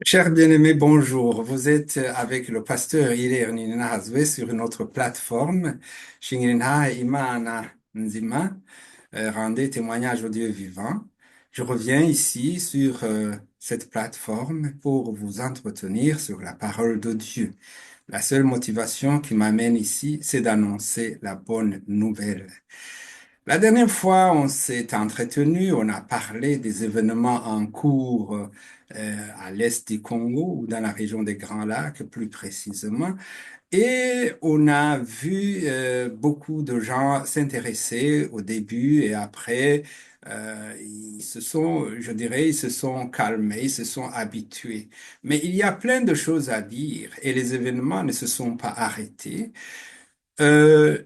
Chers bien-aimés, bonjour. Vous êtes avec le pasteur Hilaire Ninahazwe sur une autre plateforme, Shingirina Imana Nzima, rendez témoignage au Dieu vivant. Je reviens ici sur cette plateforme pour vous entretenir sur la parole de Dieu. La seule motivation qui m'amène ici, c'est d'annoncer la bonne nouvelle. La dernière fois, on s'est entretenu, on a parlé des événements en cours à l'est du Congo ou dans la région des Grands Lacs plus précisément. Et on a vu beaucoup de gens s'intéresser au début et après, ils se sont, je dirais, ils se sont calmés, ils se sont habitués. Mais il y a plein de choses à dire et les événements ne se sont pas arrêtés. Euh,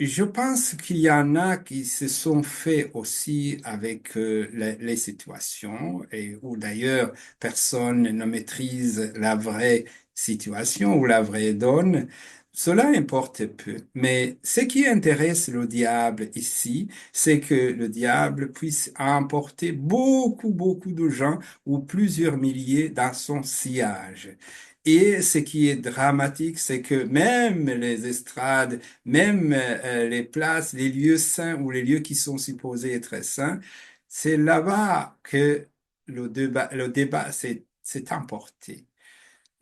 je pense qu'il y en a qui se sont faits aussi avec les situations et où d'ailleurs personne ne maîtrise la vraie situation ou la vraie donne. Cela importe peu. Mais ce qui intéresse le diable ici, c'est que le diable puisse emporter beaucoup de gens ou plusieurs milliers dans son sillage. Et ce qui est dramatique, c'est que même les estrades, même les places, les lieux saints ou les lieux qui sont supposés être saints, c'est là-bas que le débat s'est emporté.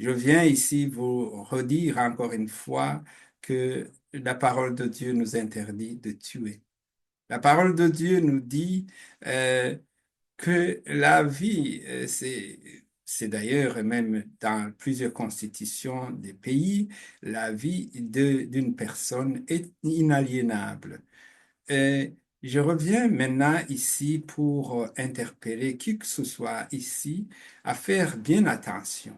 Je viens ici vous redire encore une fois que la parole de Dieu nous interdit de tuer. La parole de Dieu nous dit euh, que la vie, c'est d'ailleurs même dans plusieurs constitutions des pays, la vie d'une personne est inaliénable. Et je reviens maintenant ici pour interpeller qui que ce soit ici à faire bien attention.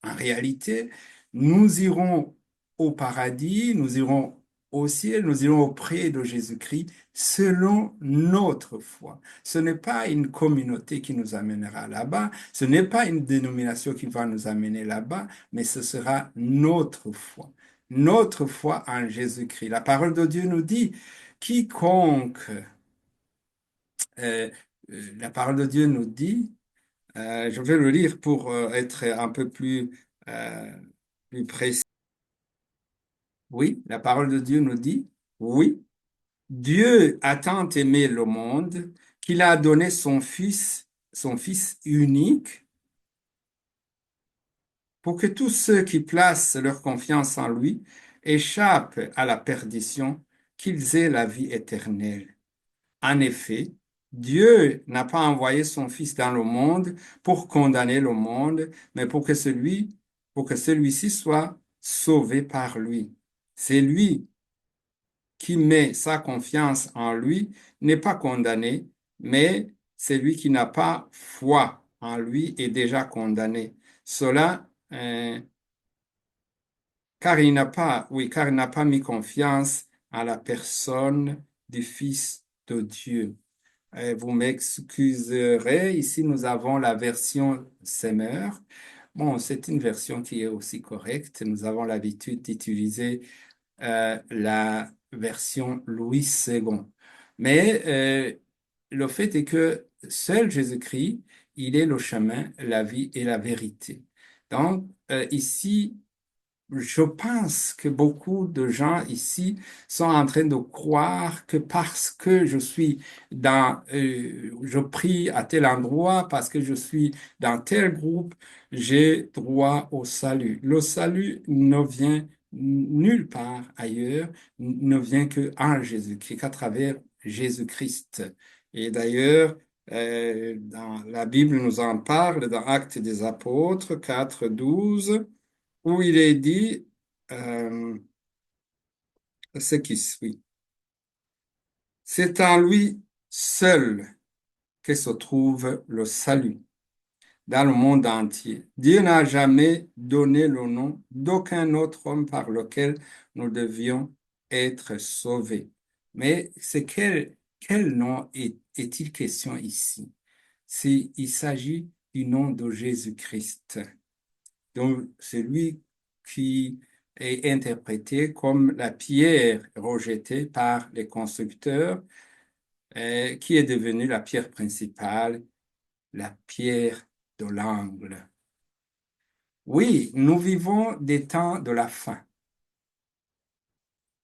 En réalité, nous irons au paradis, nous irons au ciel, nous irons auprès de Jésus-Christ selon notre foi. Ce n'est pas une communauté qui nous amènera là-bas, ce n'est pas une dénomination qui va nous amener là-bas, mais ce sera notre foi. Notre foi en Jésus-Christ. La parole de Dieu nous dit, quiconque, euh, la parole de Dieu nous dit, je vais le lire pour être un peu euh, plus précis. Oui, la parole de Dieu nous dit, oui, Dieu a tant aimé le monde qu'il a donné son Fils unique, pour que tous ceux qui placent leur confiance en lui échappent à la perdition, qu'ils aient la vie éternelle. En effet, Dieu n'a pas envoyé son Fils dans le monde pour condamner le monde, mais pour que celui-ci soit sauvé par lui. C'est lui qui met sa confiance en lui n'est pas condamné, mais celui qui n'a pas foi en lui est déjà condamné. Cela, car il n'a pas mis confiance en la personne du Fils de Dieu. Vous m'excuserez, ici nous avons la version Semeur. Bon, c'est une version qui est aussi correcte. Nous avons l'habitude d'utiliser la version Louis II. Mais le fait est que seul Jésus-Christ, il est le chemin, la vie et la vérité. Donc, ici, je pense que beaucoup de gens ici sont en train de croire que parce que je prie à tel endroit, parce que je suis dans tel groupe, j'ai droit au salut. Le salut ne vient nulle part ailleurs, ne vient que en Jésus-Christ, qu'à travers Jésus-Christ. Et d'ailleurs, dans la Bible nous en parle dans Actes des Apôtres 4:12 où il est dit euh, ce qui suit. C'est en lui seul que se trouve le salut dans le monde entier. Dieu n'a jamais donné le nom d'aucun autre homme par lequel nous devions être sauvés. Mais c'est quel nom est-il question ici? Il s'agit du nom de Jésus-Christ. Donc, c'est lui qui est interprété comme la pierre rejetée par les constructeurs, qui est devenue la pierre principale, la pierre de l'angle. Oui, nous vivons des temps de la fin.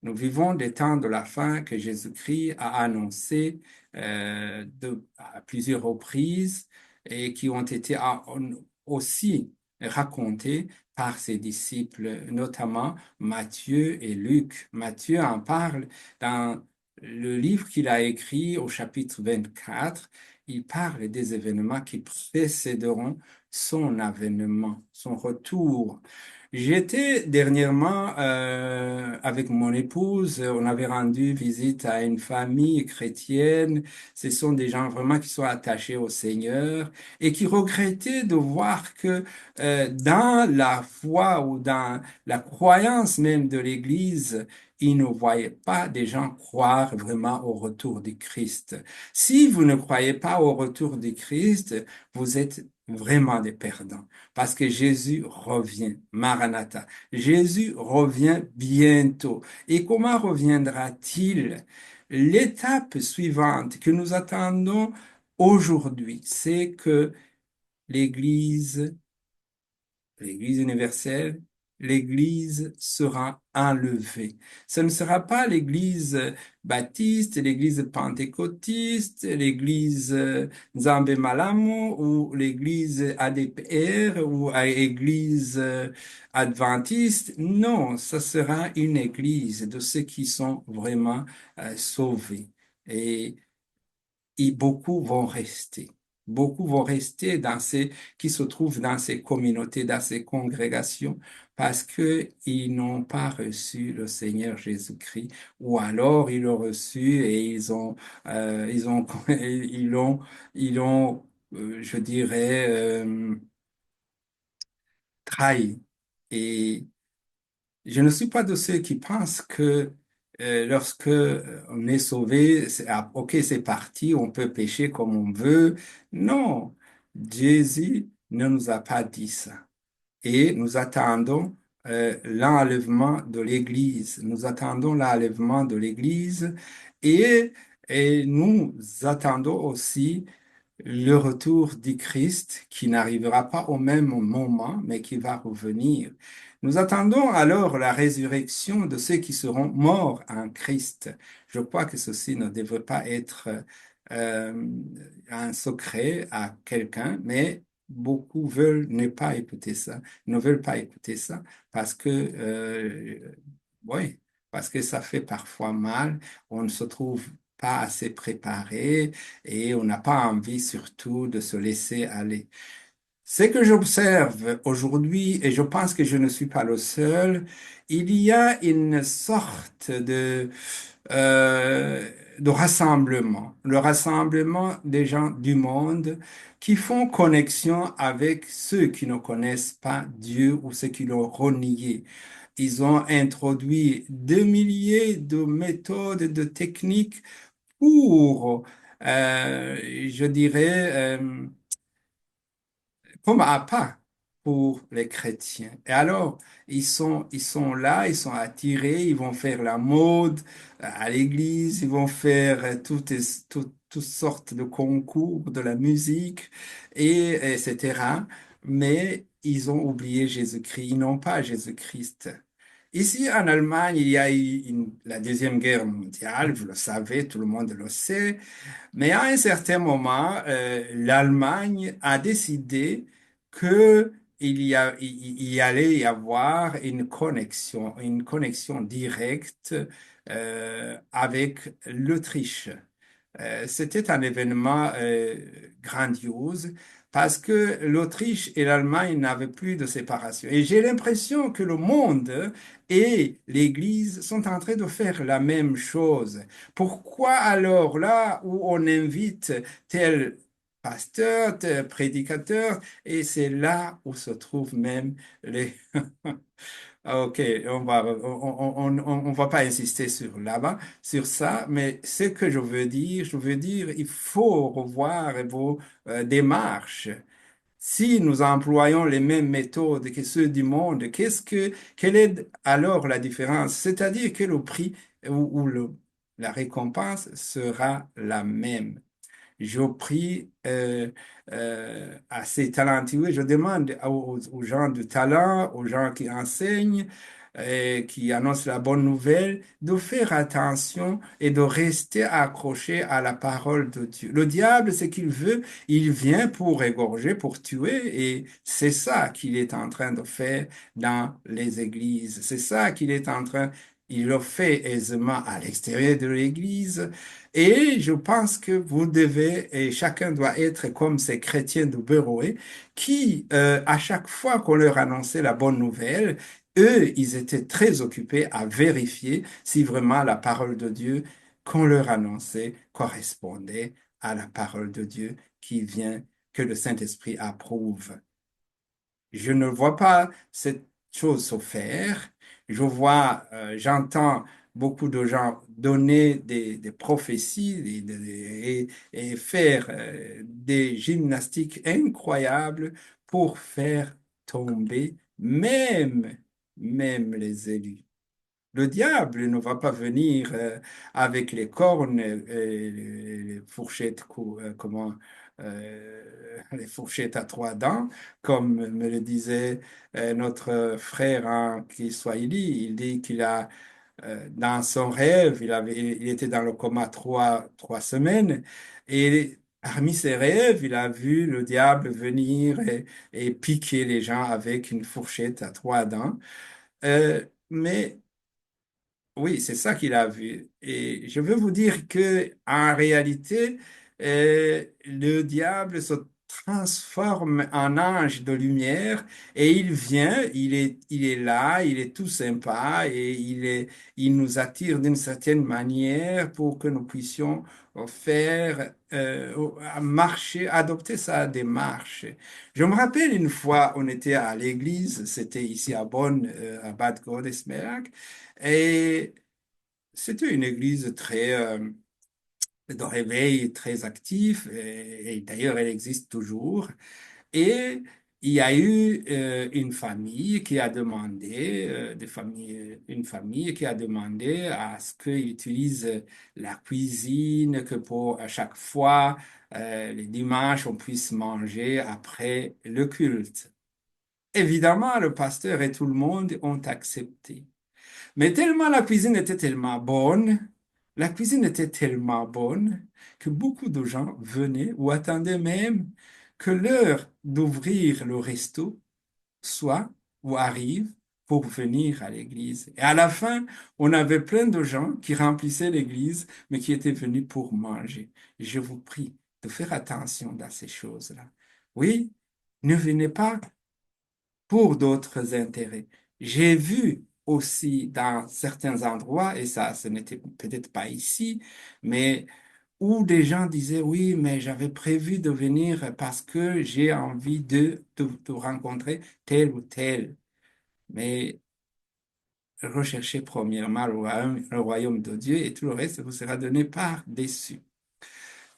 Nous vivons des temps de la fin que Jésus-Christ a annoncé à plusieurs reprises et qui ont été aussi racontés par ses disciples, notamment Matthieu et Luc. Matthieu en parle dans le livre qu'il a écrit au chapitre 24. Il parle des événements qui précéderont son avènement, son retour. J'étais dernièrement avec mon épouse, on avait rendu visite à une famille chrétienne. Ce sont des gens vraiment qui sont attachés au Seigneur et qui regrettaient de voir que dans la foi ou dans la croyance même de l'Église, ils ne voyaient pas des gens croire vraiment au retour du Christ. Si vous ne croyez pas au retour du Christ, vous êtes vraiment des perdants. Parce que Jésus revient, Maranatha. Jésus revient bientôt. Et comment reviendra-t-il? L'étape suivante que nous attendons aujourd'hui, c'est que l'Église l'Église universelle, l'Église sera enlevée. Ce ne sera pas l'Église baptiste, l'Église pentecôtiste, l'Église Nzambe Malamu ou l'Église ADPR ou l'Église adventiste. Non, ce sera une Église de ceux qui sont vraiment sauvés. Et et beaucoup vont rester. Beaucoup vont rester qui se trouvent dans ces communautés, dans ces congrégations, parce que ils n'ont pas reçu le Seigneur Jésus-Christ, ou alors ils l'ont reçu et ils ont, je dirais, trahi. Et je ne suis pas de ceux qui pensent que lorsque on est sauvé, ok, c'est parti, on peut pécher comme on veut. Non, Jésus ne nous a pas dit ça. Et nous attendons l'enlèvement de l'Église. Nous attendons l'enlèvement de l'Église et, et nous attendons aussi le retour du Christ qui n'arrivera pas au même moment, mais qui va revenir. Nous attendons alors la résurrection de ceux qui seront morts en Christ. Je crois que ceci ne devrait pas être euh, un secret à quelqu'un, mais beaucoup veulent ne pas écouter ça, ne veulent pas écouter ça parce que, oui, parce que ça fait parfois mal. On ne se trouve pas assez préparé et on n'a pas envie surtout de se laisser aller. Ce que j'observe aujourd'hui, et je pense que je ne suis pas le seul, il y a une sorte de rassemblement, le rassemblement des gens du monde qui font connexion avec ceux qui ne connaissent pas Dieu ou ceux qui l'ont renié. Ils ont introduit des milliers de méthodes, de techniques pour, je dirais, comme appât pour les chrétiens. Et alors, ils sont là, ils sont attirés, ils vont faire la mode à l'église, ils vont faire toutes sortes de concours, de la musique, etc. Mais ils ont oublié Jésus-Christ, ils n'ont pas Jésus-Christ. Ici, en Allemagne, il y a eu la Deuxième Guerre mondiale, vous le savez, tout le monde le sait. Mais à un certain moment, l'Allemagne a décidé que il y allait y avoir une connexion directe avec l'Autriche. C'était un événement grandiose parce que l'Autriche et l'Allemagne n'avaient plus de séparation. Et j'ai l'impression que le monde et l'Église sont en train de faire la même chose. Pourquoi alors là où on invite tel pasteur, tel prédicateur, et c'est là où se trouvent même les... Ah, ok, on va pas insister sur là-bas, sur ça, mais ce que je veux dire, il faut revoir vos démarches. Si nous employons les mêmes méthodes que ceux du monde, quelle est alors la différence? C'est-à-dire que le prix ou la récompense sera la même. je prie à ces talentueux, je demande aux gens de talent, aux gens qui enseignent, qui annoncent la bonne nouvelle, de faire attention et de rester accroché à la parole de Dieu. Le diable, ce qu'il veut, il vient pour égorger, pour tuer, et c'est ça qu'il est en train de faire dans les églises. C'est ça qu'il est en train, il le fait aisément à l'extérieur de l'église. Et je pense que vous devez, et chacun doit être comme ces chrétiens de Beroé, qui, à chaque fois qu'on leur annonçait la bonne nouvelle, eux, ils étaient très occupés à vérifier si vraiment la parole de Dieu qu'on leur annonçait correspondait à la parole de Dieu qui vient, que le Saint-Esprit approuve. Je ne vois pas cette chose se faire. Je vois, j'entends beaucoup de gens donner des prophéties et faire des gymnastiques incroyables pour faire tomber même les élus. Le diable ne va pas venir avec les cornes, les fourchettes, les fourchettes à trois dents, comme me le disait notre frère en Kiswahili. Il dit qu'il a, dans son rêve, il était dans le coma trois semaines, et parmi ses rêves, il a vu le diable venir et piquer les gens avec une fourchette à trois dents. Mais oui, c'est ça qu'il a vu. Et je veux vous dire que en réalité, le diable se transforme en ange de lumière et il vient, il est là, il est tout sympa et il nous attire d'une certaine manière pour que nous puissions faire, marcher, adopter sa démarche. Je me rappelle une fois, on était à l'église, c'était ici à Bonn, à Bad Godesberg. Et c'était une église très de réveil très actif et d'ailleurs elle existe toujours. Et il y a eu une famille qui a demandé, une famille qui a demandé à ce qu'ils utilisent la cuisine, que pour à chaque fois les dimanches on puisse manger après le culte. Évidemment, le pasteur et tout le monde ont accepté. Mais tellement la cuisine était tellement bonne, la cuisine était tellement bonne que beaucoup de gens venaient ou attendaient même que l'heure d'ouvrir le resto soit ou arrive pour venir à l'église. Et à la fin, on avait plein de gens qui remplissaient l'église, mais qui étaient venus pour manger. Je vous prie de faire attention dans ces choses-là. Oui, ne venez pas pour d'autres intérêts. J'ai vu aussi dans certains endroits, et ça, ce n'était peut-être pas ici, mais où des gens disaient, oui, mais j'avais prévu de venir parce que j'ai envie de rencontrer tel ou tel. Mais recherchez premièrement le royaume de Dieu et tout le reste vous sera donné par dessus.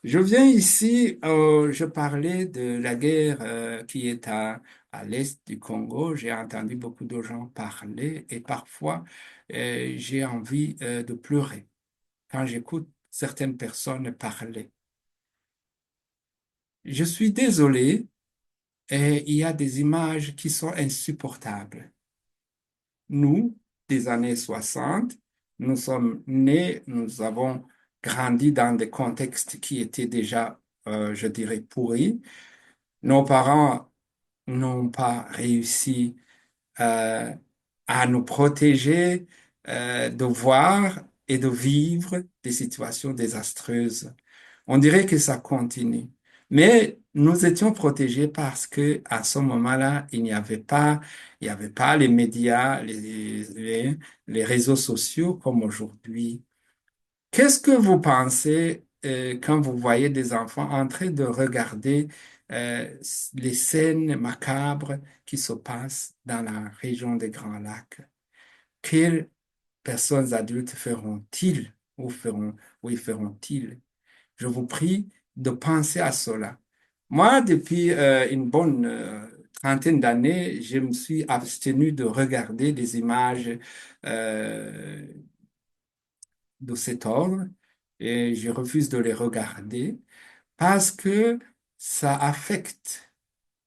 Je viens ici, je parlais de la guerre qui est à l'est du Congo. J'ai entendu beaucoup de gens parler et parfois j'ai envie de pleurer quand j'écoute certaines personnes parler. Je suis désolé et il y a des images qui sont insupportables. Nous, des années 60, nous sommes nés, nous avons grandi dans des contextes qui étaient déjà, je dirais, pourris. Nos parents n'ont pas réussi euh, à nous protéger de voir et de vivre des situations désastreuses. On dirait que ça continue. Mais nous étions protégés parce que à ce moment-là, il n'y avait pas les médias, les réseaux sociaux comme aujourd'hui. Qu'est-ce que vous pensez quand vous voyez des enfants en train de regarder les scènes macabres qui se passent dans la région des Grands Lacs? Quelles personnes adultes feront-ils ou y feront-ils? Je vous prie de penser à cela. Moi, depuis une bonne trentaine d'années, je me suis abstenu de regarder des images euh, de cet ordre et je refuse de les regarder parce que ça affecte,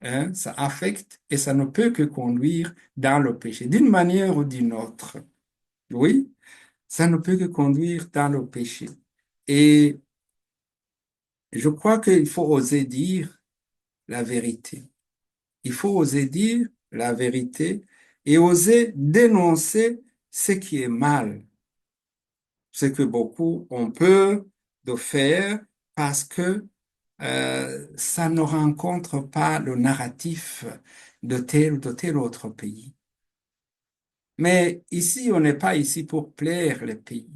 hein, ça affecte et ça ne peut que conduire dans le péché, d'une manière ou d'une autre. Oui, ça ne peut que conduire dans le péché. Et je crois qu'il faut oser dire la vérité. Il faut oser dire la vérité et oser dénoncer ce qui est mal, ce que beaucoup ont peur de faire parce que ça ne rencontre pas le narratif de tel autre pays. Mais ici, on n'est pas ici pour plaire les pays.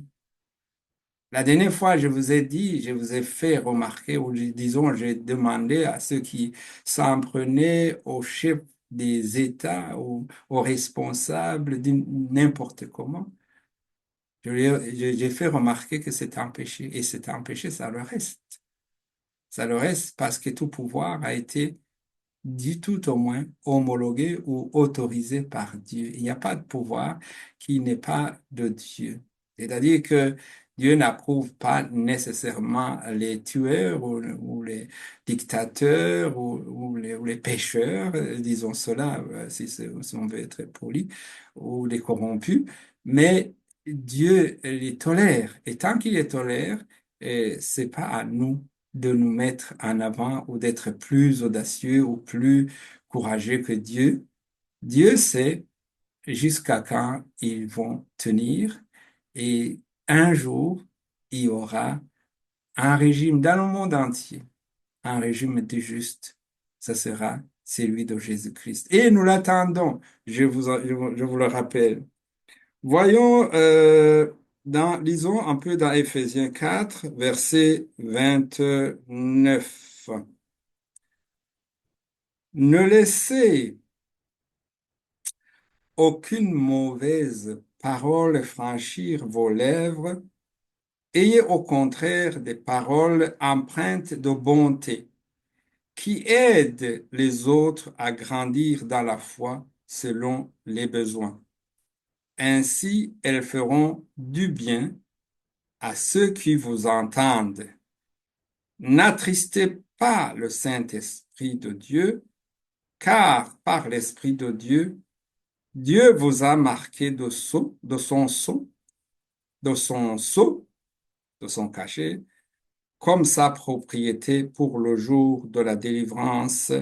La dernière fois, je vous ai dit, je vous ai fait remarquer, ou disons, j'ai demandé à ceux qui s'en prenaient aux chefs des États ou aux responsables n'importe comment. J'ai fait remarquer que c'est un péché, et c'est un péché, ça le reste. Ça le reste parce que tout pouvoir a été dit tout au moins homologué ou autorisé par Dieu. Il n'y a pas de pouvoir qui n'est pas de Dieu. C'est-à-dire que Dieu n'approuve pas nécessairement les tueurs ou les dictateurs ou les pécheurs, disons cela, si on veut être poli, ou les corrompus, mais Dieu les tolère. Et tant qu'il les tolère, c'est pas à nous de nous mettre en avant ou d'être plus audacieux ou plus courageux que Dieu. Dieu sait jusqu'à quand ils vont tenir et un jour, il y aura un régime dans le monde entier, un régime de juste. Ce sera celui de Jésus-Christ. Et nous l'attendons, je vous le rappelle. Voyons, lisons un peu dans Éphésiens 4, verset 29. Ne laissez aucune mauvaise parole franchir vos lèvres, ayez au contraire des paroles empreintes de bonté, qui aident les autres à grandir dans la foi selon les besoins. Ainsi, elles feront du bien à ceux qui vous entendent. N'attristez pas le Saint-Esprit de Dieu, car par l'Esprit de Dieu, Dieu vous a marqué de son sceau, de son cachet, comme sa propriété pour le jour de la délivrance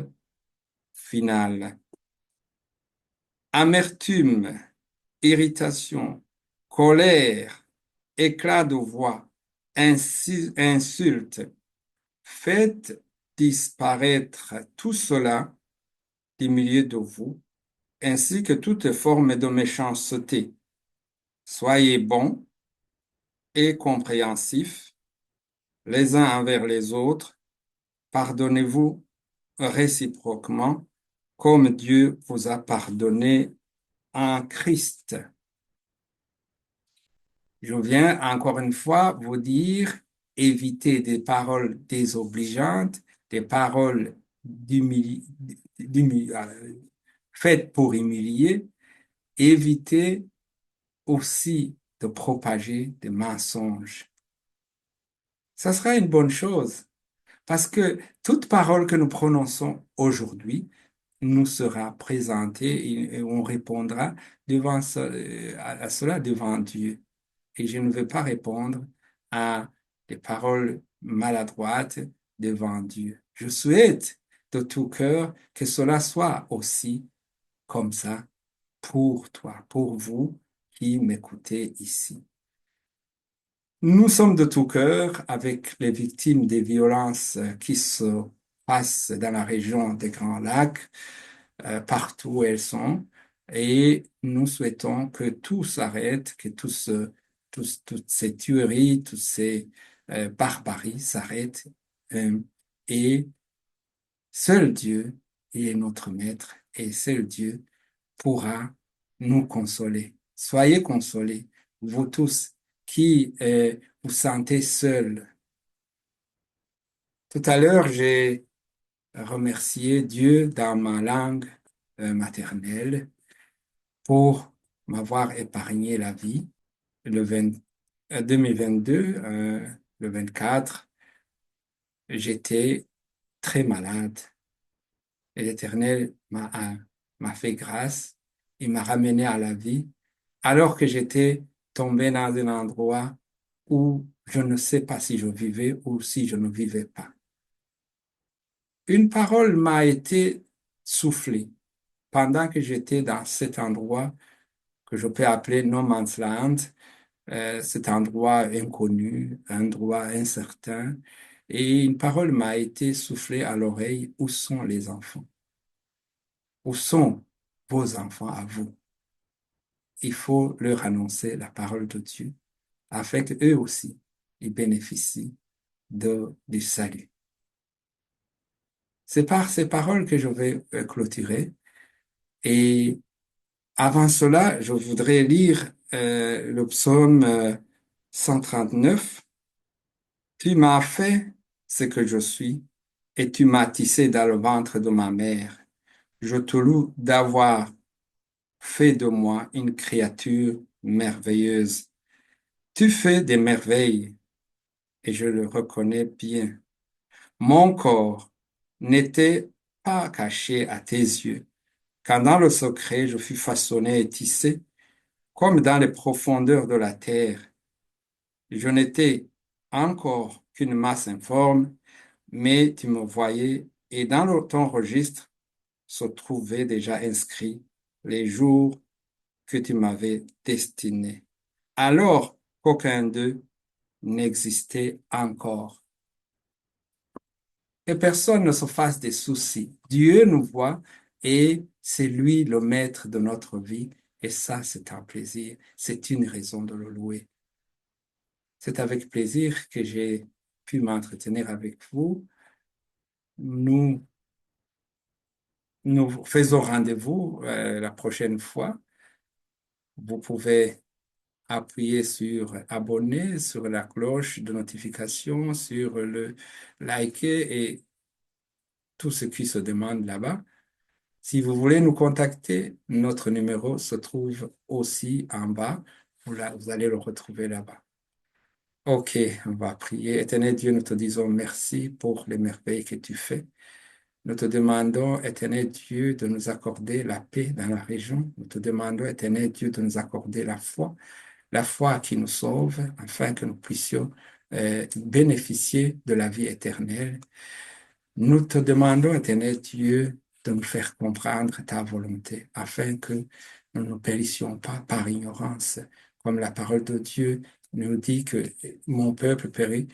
finale. Amertume, irritation, colère, éclat de voix, insultes, faites disparaître tout cela du milieu de vous, ainsi que toute forme de méchanceté. Soyez bons et compréhensifs les uns envers les autres, pardonnez-vous réciproquement, comme Dieu vous a pardonné en Christ. Je viens encore une fois vous dire, évitez des paroles désobligeantes, des paroles faites pour humilier, évitez aussi de propager des mensonges. Ça sera une bonne chose. Parce que toute parole que nous prononçons aujourd'hui nous sera présentée et on répondra à cela devant Dieu. Et je ne veux pas répondre à des paroles maladroites devant Dieu. Je souhaite de tout cœur que cela soit aussi comme ça pour toi, pour vous qui m'écoutez ici. Nous sommes de tout cœur avec les victimes des violences qui se passent dans la région des Grands Lacs, partout où elles sont, et nous souhaitons que tout s'arrête, que toutes ces tueries, toutes ces barbaries s'arrêtent, et seul Dieu est notre Maître, et seul Dieu pourra nous consoler. Soyez consolés, vous tous qui vous sentez seuls. Tout à l'heure, j'ai remercié Dieu dans ma langue maternelle pour m'avoir épargné la vie. Le 20 2022, le 24, j'étais très malade. Et l'Éternel m'a fait grâce. Il m'a ramené à la vie alors que j'étais tombé dans un endroit où je ne sais pas si je vivais ou si je ne vivais pas. Une parole m'a été soufflée pendant que j'étais dans cet endroit que je peux appeler no man's land, cet endroit inconnu, un endroit incertain. Et une parole m'a été soufflée à l'oreille, où sont les enfants? Où sont vos enfants à vous? Il faut leur annoncer la parole de Dieu afin qu'eux aussi, ils bénéficient du salut. C'est par ces paroles que je vais clôturer. Et avant cela, je voudrais lire le psaume 139. Tu m'as fait ce que je suis et tu m'as tissé dans le ventre de ma mère. Je te loue d'avoir fait de moi une créature merveilleuse. Tu fais des merveilles et je le reconnais bien. Mon corps n'était pas caché à tes yeux, quand dans le secret je fus façonné et tissé, comme dans les profondeurs de la terre. Je n'étais encore qu'une masse informe, mais tu me voyais et dans ton registre se trouvaient déjà inscrits les jours que tu m'avais destinés, alors qu'aucun d'eux n'existait encore. Que personne ne se fasse des soucis. Dieu nous voit et c'est lui le maître de notre vie. Et ça, c'est un plaisir. C'est une raison de le louer. C'est avec plaisir que j'ai pu m'entretenir avec vous. Nous, nous faisons rendez-vous la prochaine fois. Vous pouvez appuyer sur abonner, sur la cloche de notification, sur le liker et tout ce qui se demande là-bas. Si vous voulez nous contacter, notre numéro se trouve aussi en bas. Vous allez le retrouver là-bas. OK, on va prier. Éternel Dieu, nous te disons merci pour les merveilles que tu fais. Nous te demandons, Éternel Dieu, de nous accorder la paix dans la région. Nous te demandons, Éternel Dieu, de nous accorder la foi qui nous sauve, afin que nous puissions bénéficier de la vie éternelle. Nous te demandons, Éternel Dieu, de nous faire comprendre ta volonté, afin que nous ne périssions pas par ignorance, comme la parole de Dieu nous dit que mon peuple périt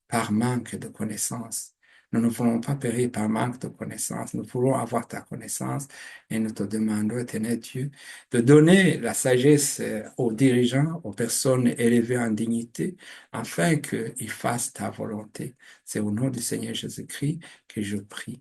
par manque de connaissance. Nous ne voulons pas périr par manque de connaissance. Nous voulons avoir ta connaissance et nous te demandons, Éternel Dieu, de donner la sagesse aux dirigeants, aux personnes élevées en dignité, afin qu'ils fassent ta volonté. C'est au nom du Seigneur Jésus-Christ que je prie.